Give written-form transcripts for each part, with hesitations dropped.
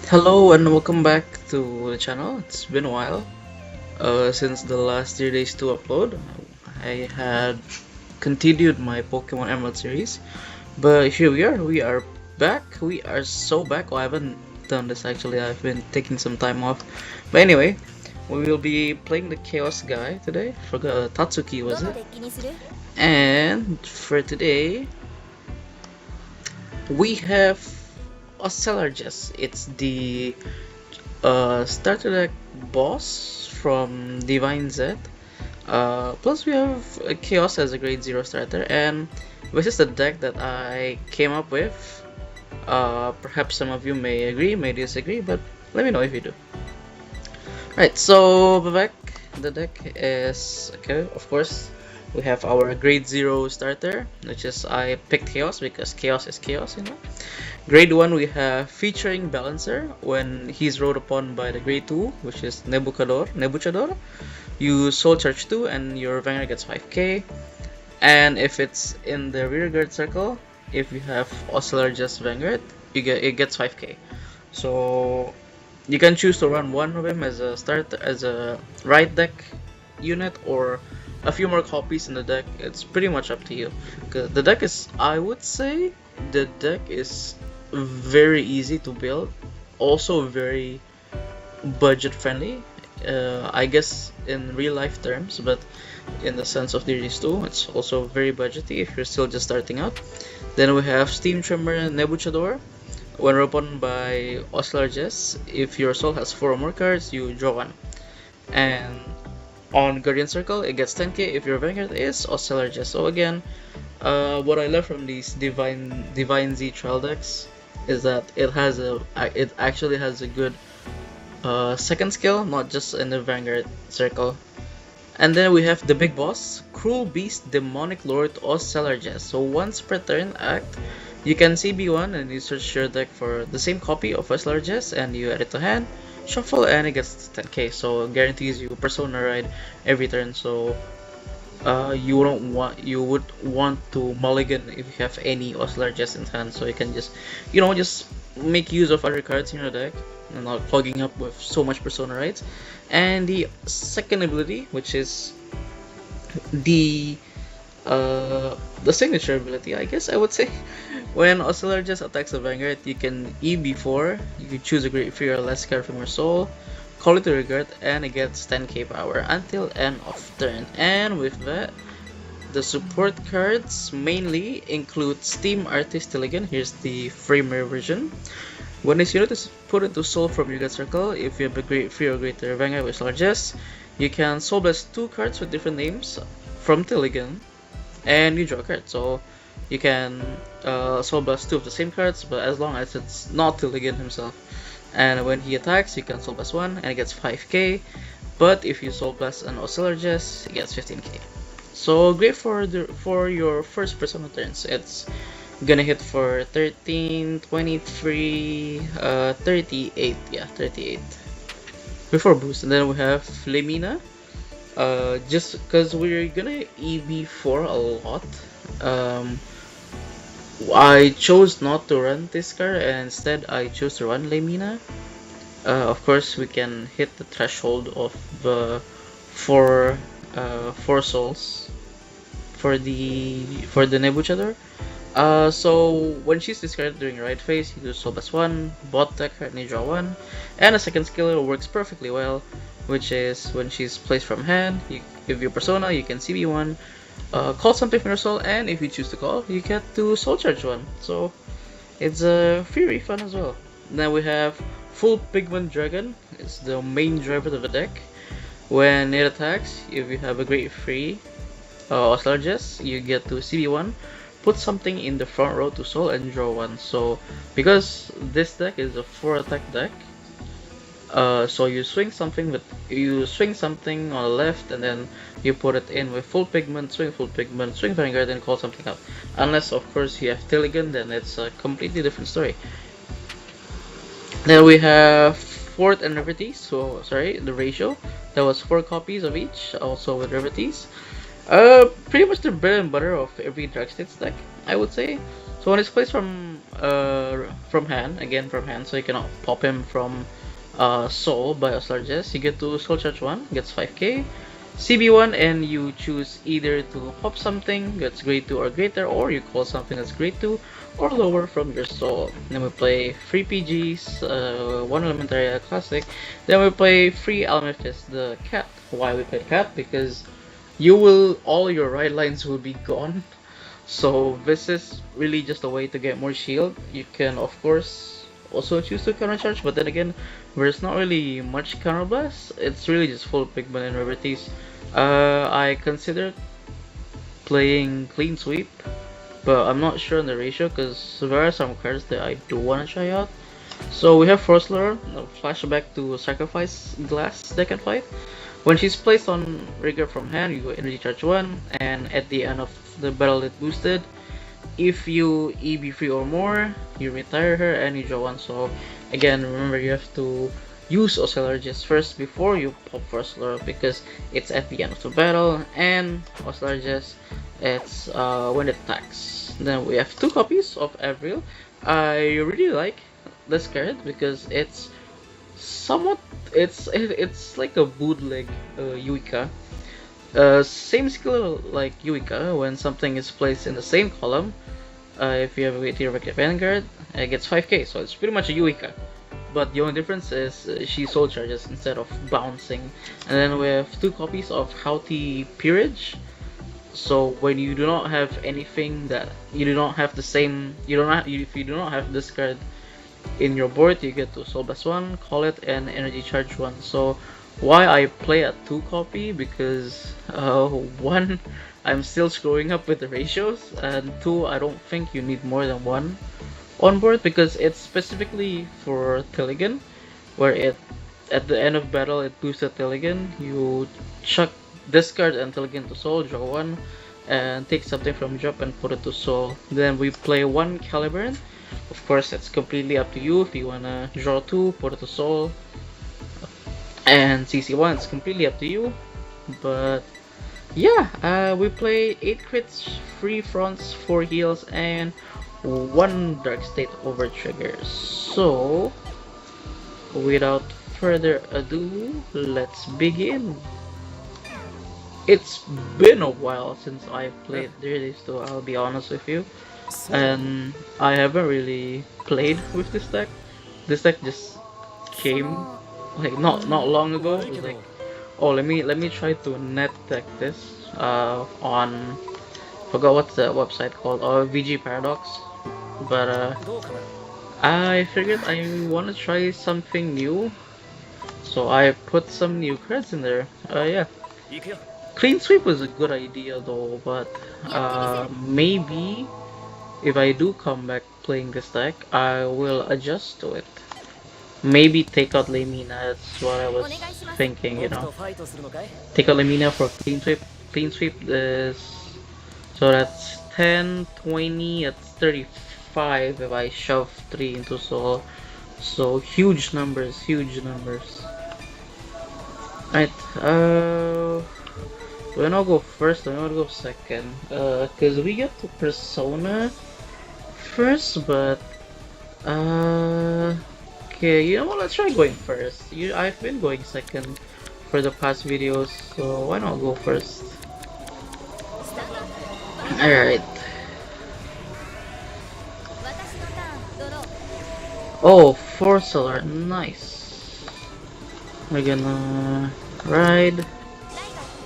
Hello and welcome back to the channel. It's been a while since the last 3 days to upload. I had continued my Pokemon Emerald series, but here we are. We are back. We are so back. Well, I haven't done this actually. I've been taking some time off. But anyway, we will be playing the Chaos guy today. Forgot Tatsuki was it? And for today, we have Oselargest. It's the starter deck boss from Divine Z. Plus we have Chaos as a grade 0 starter, and this is the deck that I came up with. Perhaps some of you may agree, may disagree, but let me know if you do. Right, so back, the deck is, okay, of course, we have our grade 0 starter, which is, I picked Chaos because Chaos is Chaos, you know. Grade 1 we have featuring Balancer. When he's rode upon by the grade 2, which is Nebuchador, you soul charge 2 and your Vanguard gets 5k. And if it's in the rear guard circle, if you have Oselargest Vanguard, it gets 5k. So you can choose to run one of him as a right deck unit, or a few more copies in the deck. It's pretty much up to you. The deck is, I would say, the deck is very easy to build, also very budget friendly. I guess in real life terms, but in the sense of Series 2, it's also very budgety if you're still just starting out. Then we have Steam Tremor Nebuchador. When opened by Oselargest, if your soul has 4 or more cards, you draw 1. And on Guardian Circle, it gets 10k if your Vanguard is Oselargest. So again, what I love from these Divine Z trial decks is that it actually has a good second skill, not just in the Vanguard Circle. And then we have the big boss, Cruel Beast Demonic Lord Oselargest. So once per turn act, you can CB1 and you search your deck for the same copy of Oselargest and you add it to hand, shuffle, and it gets 10k. So it guarantees you Persona Ride every turn. So you would want to mulligan if you have any Oselargest in hand. So you can just make use of other cards in your deck and not clogging up with so much Persona Rides. And the second ability, which is the signature ability, I guess I would say. When Oselargest attacks a Vanguard, you can EB4, you can choose a grade 3 or less card from your soul, call it to your guard, and it gets 10k power until end of turn. And with that, the support cards mainly include Steam Artist Tilligan. Here's the Framer version. When this unit is put into soul from your guard circle, if you have a grade 3 or greater Vanguard with Oselargest, you can soul blast 2 cards with different names from Tilligan, and you draw a card. So you can soul blast 2 of the same cards, but as long as it's not Tilligan himself. And when he attacks, you can soul blast 1 and it gets 5k. But if you soul blast an Oselargest, it gets 15k. So great for your first Persona turns. It's gonna hit for 13, 23, 38. Yeah, 38 before boost. And then we have Lemina. Just because we're gonna EB4 a lot, I chose not to run this card, and instead I chose to run Lemina. Of course, we can hit the threshold of the four souls for the Nebuchador. So when she's discarded during right phase, you do soul blast 1, bot deck her, and you draw 1. And a second skill works perfectly well, which is when she's placed from hand, if your Persona, you can CB1, call something from your soul, and if you choose to call, you get to soul charge 1. So it's a free refund as well. Then we have Full Pigment Dragon. It's the main driver of the deck. When it attacks, if you have a grade 3 Oselargest, you get to CB1, put something in the front row to soul, and draw 1. So because this deck is a 4 attack deck, so you swing something on the left, and then you put it in with Full Pigment, swing Vanguard, and call something out. Unless of course you have Tilligan, then it's a completely different story. Then we have Fort and Rarities. So sorry, the ratio. That was 4 copies of each, also with Rarities. Pretty much the bread and butter of every Dragstates deck, I would say. So when it's placed from hand, again from hand, so you cannot pop him from soul by Oselargest, you get to soul charge 1, gets 5k, CB1, and you choose either to pop something that's grade 2 or greater, or you call something that's grade 2 or lower from your soul. Then we play free PGs, 1 elementary classic, then we play free Amethyst, the cat. Why we play cat? Because all your right lines will be gone. So this is really just a way to get more shield. You can of course also choose to counter charge, but then again, there's not really much counter blast. It's really just full pigment and rarities. I considered playing clean sweep, but I'm not sure on the ratio because there are some cards that I do want to try out. So we have Forceler, flashback to Sacrifice Glass deck and fight. When she's placed on rigor from hand, you go energy charge 1, and at the end of the battle it boosted. If you EB free or more, you retire her and you draw 1. So again, remember you have to use Oselargest first before you pop Forceler because it's at the end of the battle, and Oselargest, it's when it attacks. Then we have 2 copies of Avril. I really like this card because it's somewhat it's like a bootleg Yuika. Same skill like Yuika. When something is placed in the same column, if you have a tier Vanguard, it gets 5k, so it's pretty much a Yuika. But the only difference is she soul charges instead of bouncing. And then we have 2 copies of Haughty Peerage. So when you do not have anything that you do not have the same, if you do not have this card in your board, you get to soul blast 1, call it, and energy charge 1. So why I play a 2 copy? Because 1, I'm still screwing up with the ratios, and 2, I don't think you need more than 1 on board because it's specifically for Tilligan, where it at the end of battle it boosted Tilligan. You chuck discard and Tilligan to soul, draw 1, and take something from drop and put it to soul. Then we play 1 Caliburn. Of course, it's completely up to you if you wanna draw 2, put it to soul, and CC1. It's completely up to you. But yeah, we play 8 crits, 3 fronts, 4 heals, and 1 dark state over triggers. So without further ado, let's begin. It's been a while since I played Dear Days, so I'll be honest with you, and I haven't really played with this deck. This deck just came like not long ago. It was like, oh, let me try to net deck this on, forgot what's the website called, VG Paradox. But I figured I want to try something new, so I put some new cards in there. Yeah. Clean sweep was a good idea though, but maybe if I do come back playing this deck, I will adjust to it. Maybe take out Lemina, that's what I was thinking, you know. Take out Lemina for clean sweep. Clean sweep is, so that's 10, 20, that's 35 if I shove 3 into soul. So huge numbers, huge numbers. Alright, do I not go first? Do I not go second? Cause we get to Persona first, but okay, you know what? Let's try going first. I've been going second for the past videos, so why not go first? Alright. Oh, 4 solar, nice. We're gonna ride,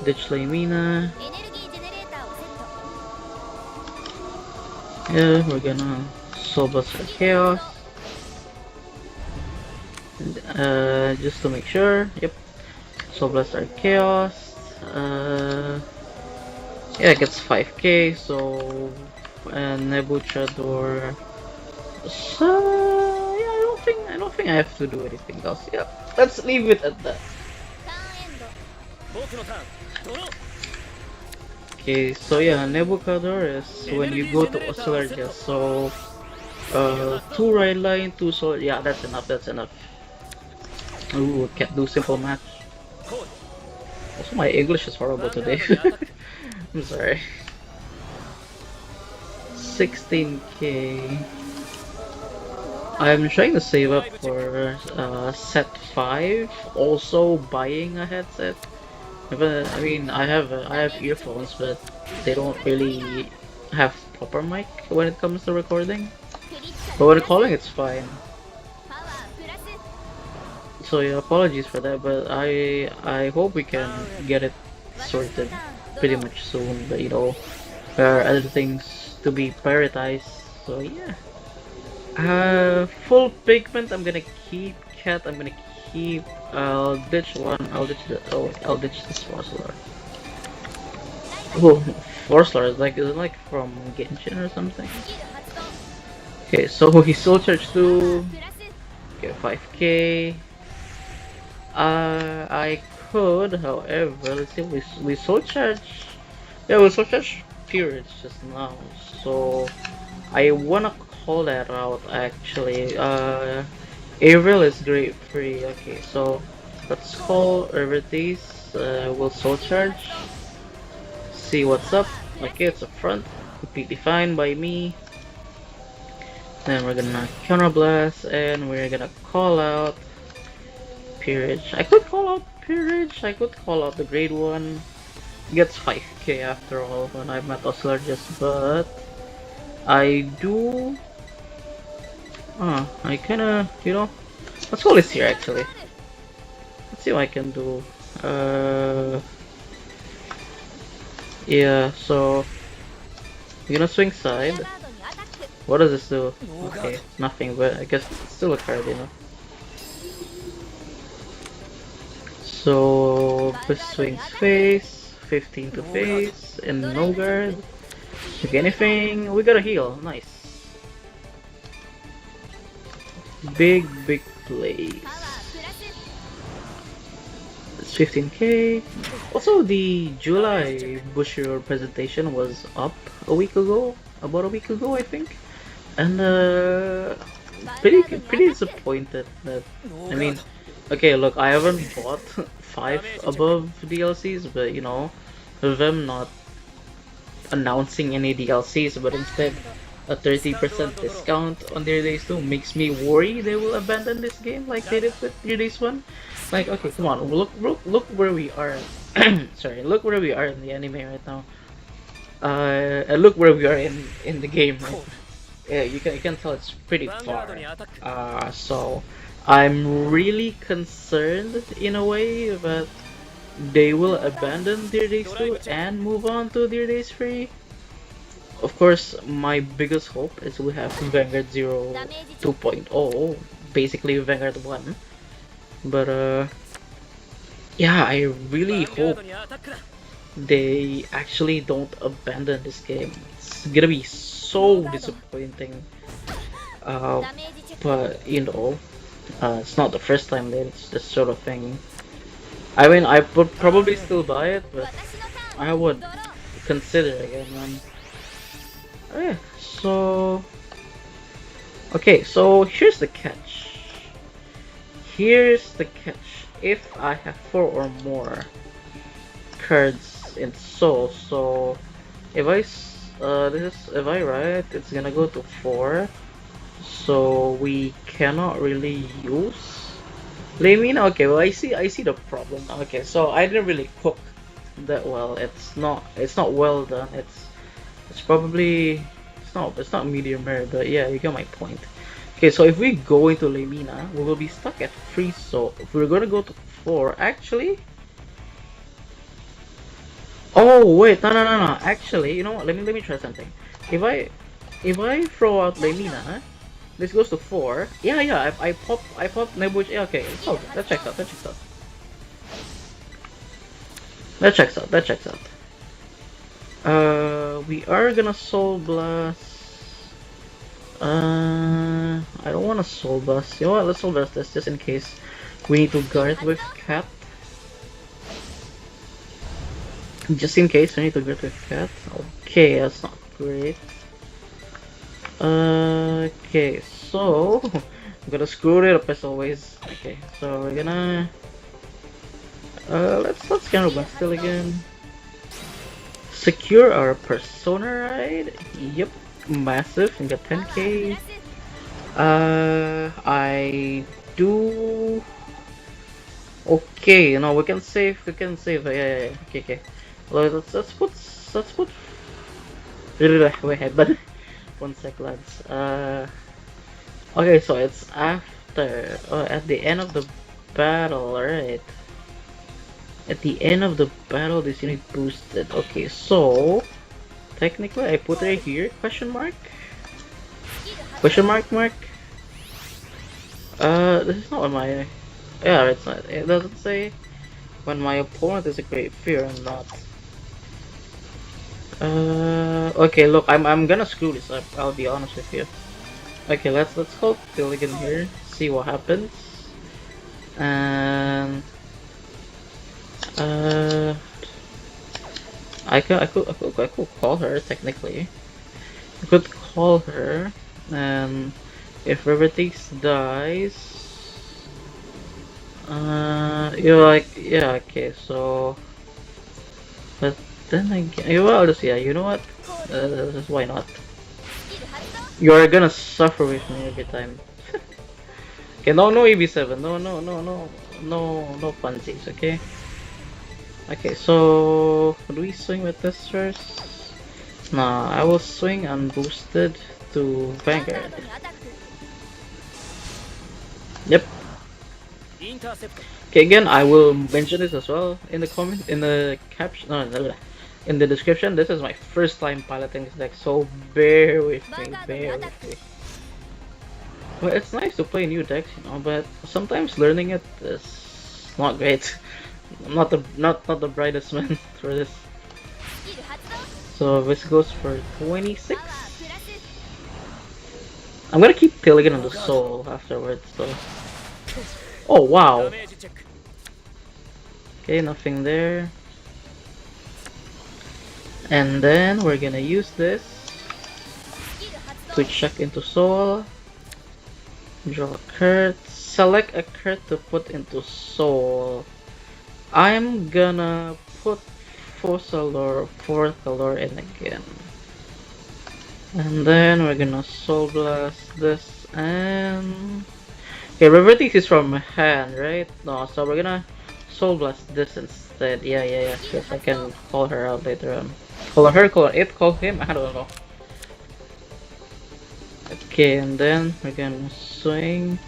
ditch Lemina. Yeah, we're gonna soul blast for chaos. Just to make sure, yep. Soul blast our chaos. Yeah, it gets 5k, so, and Nebuchador. So yeah, I don't think I have to do anything else. Yeah, let's leave it at that. Okay, so yeah, Nebuchador is when you go to Oselargest. So 2 right line, 2 soul. Yeah, that's enough. That's enough. Ooh, can't do simple math. Also, my English is horrible today. I'm sorry. 16k. I'm trying to save up for set 5, also buying a headset. But I mean, I have earphones, but they don't really have proper mic when it comes to recording. But when calling, it's fine. So yeah, apologies for that, but I hope we can get it sorted pretty much soon. But you know, there are other things to be prioritized. So yeah. Full pigment. I'm gonna keep cat. I'm gonna keep. I'll ditch one. I'll ditch the. Oh, I'll ditch this Oselar. Oh, Oselar is it like from Genshin or something? Okay, so he soul charge 2. Okay, 5k. I could, however, let's see. We soul charge. Yeah, we soul charge periods just now. So I wanna call that out actually. Avril is grade 3. Okay, so let's call Everties. We'll soul charge. See what's up. Okay, it's a front. Completely fine by me. Then we're gonna counterblast and we're gonna call out Peerage. I could call out Peerage. I could call out the grade 1. Gets 5k after all when I'm at Oselargest, but I do. I kinda, you know. Let's call this here actually. Let's see what I can do. Yeah, so I'm gonna swing side. What does this do? Okay, nothing, but I guess it's still a card, you know. So this swings face, 15 to face, and no guard. If anything, we got a heal. Nice. Big plays. It's 15k. Also, the July Bushiroad presentation was up a week ago, about a week ago, I think, and pretty disappointed that. I mean, okay, look, I haven't bought 5 above DLCs, but you know, them not announcing any DLCs, but instead a 30% discount on their days 2 makes me worry they will abandon this game like they did with their days 1. Like, okay, come on, look where we are. Sorry, look where we are in the anime right now. And look where we are in the game. Right? Yeah, you can tell it's pretty far. So I'm really concerned in a way that they will abandon Dear Days 2 and move on to Dear Days 3. Of course, my biggest hope is we have Vanguard 0 2.0, basically Vanguard 1. But yeah, I really hope they actually don't abandon this game. It's gonna be so disappointing. But you know, it's not the first time that it's this sort of thing. I mean, I would probably still buy it, but I would consider again, man. Yeah, so okay, so here's the catch. Here's the catch. If I have 4 or more cards in soul, so if I if I write, it's gonna go to 4. So we cannot really use Lamina. Okay, well I see the problem. Okay, so I didn't really cook that well. It's not well done. It's probably it's not medium rare, but yeah, you get my point. Okay, so if we go into Lamina, we will be stuck at 3. So if we're gonna go to 4, actually. Oh wait, no. Actually, you know what? Let me try something. If I throw out Lamina, this goes to 4. Yeah. I pop Nebuch. Yeah, okay, it's all good. That checks out. That checks out. We are gonna Soul Blast. I don't want to Soul Blast. You know what? Let's Soul Blast this just in case we need to guard with Cat. Just in case we need to guard with Cat. Okay, that's not great. Okay, so I'm gonna screw it up as always. Okay, so we're gonna let's counterblast Tilligan. Secure our persona ride. Yep. massive and get 10k. I do. Okay, we can save. We can save. Yeah. Okay, okay. Let's put. Wait, but 1 sec, lads. Okay, so it's after. At the end of the battle, alright. At the end of the battle, this unit boosted. Okay, so technically, I put it here. Question mark? Question mark? Mark? This is not on my. Yeah, it's not. It doesn't say when my opponent is a great fear or not. Okay, look, I'm gonna screw this up. I'll be honest with you. Okay, let's call Tilligan here. See what happens. And I could call her technically. I could call her, and if Rivertix dies, you're like, yeah, okay, so, but then again, well, just, yeah, you know what, why not? You're gonna suffer with me every time. Okay, no EB7, no funsies, okay? Okay, so, do we swing with this first? Nah, I will swing unboosted to Vanguard. Yep. Okay, again, I will mention this as well in the comment, in the caption, no, in the description. This is my first time piloting this deck, so bear with me, bear with me. But it's nice to play new decks, but sometimes learning it is not great. I'm not the brightest man for this. So this goes for 26. I'm gonna keep Tilligan on the soul afterwards, though. Oh wow! Okay, nothing there. And then we're gonna use this to check into soul. Draw a card. Select a card to put into soul. I'm gonna put fourth color in again. And then we're gonna soul blast this and okay, Rivertix is from hand, right? No, so we're gonna soul blast this instead. Yeah. Because I can call her out later on. Call her, call it, call him. I don't know. Okay, and then we're gonna swing.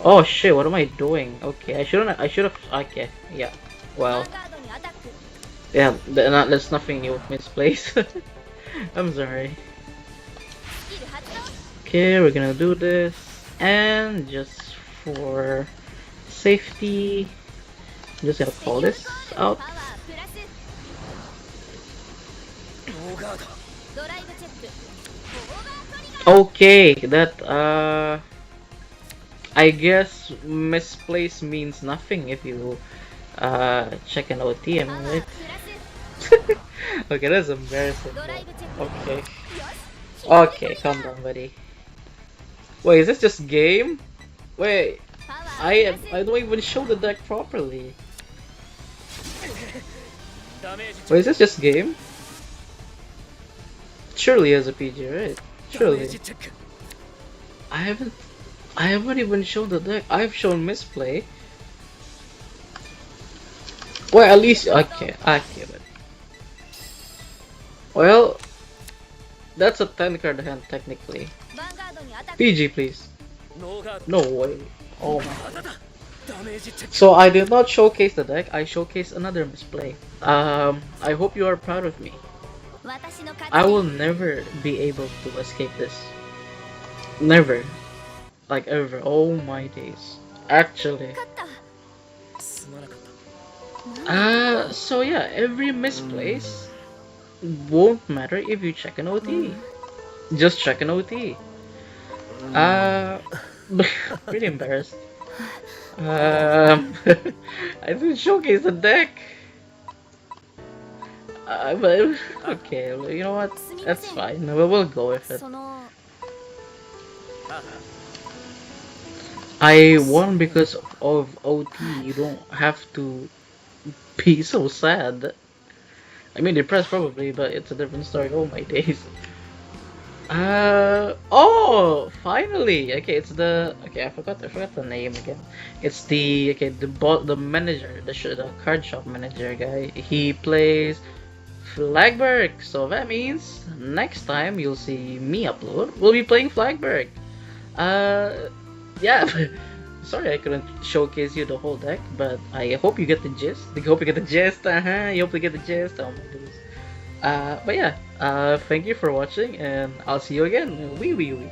Oh shit! What am I doing? Okay, I shouldn't. I should have. Okay, yeah. Well, yeah. There's nothing new. Misplaced. I'm sorry. Okay, we're gonna do this, and just for safety, I'm just gonna call this out. Okay, that I guess misplaced means nothing if you check an OT, am I right? Okay, that's embarrassing. Okay. Okay, calm down, buddy. Wait, is this just game? Wait, I don't even show the deck properly. Wait, is this just game? Surely as a PG, right? Surely. I haven't even shown the deck. I've shown misplay. Well, at least okay, but well, that's a 10 card hand technically. PG, please. No way. Oh my. So I did not showcase the deck. I showcased another misplay. I hope you are proud of me. I will never be able to escape this. Never. Like ever. Oh my days. Actually. So yeah, every misplace won't matter if you check an OT. Just check an OT. Pretty embarrassed. I didn't showcase the deck. But okay, you know what? That's fine. We'll go with it. I won because of OT. You don't have to be so sad. I mean, depressed probably, but it's a different story. Oh my days. Oh, finally. Okay, it's the okay. I forgot the name again. It's the okay the manager, the card shop manager guy. He plays Flagberg. So that means next time you'll see me upload, we'll be playing Flagberg. Uh, yeah. Sorry I couldn't showcase you the whole deck, but I hope you get the gist. I hope you get the gist. You hope you get the gist. Oh my goodness. But yeah, thank you for watching, and I'll see you again. Wee wee wee.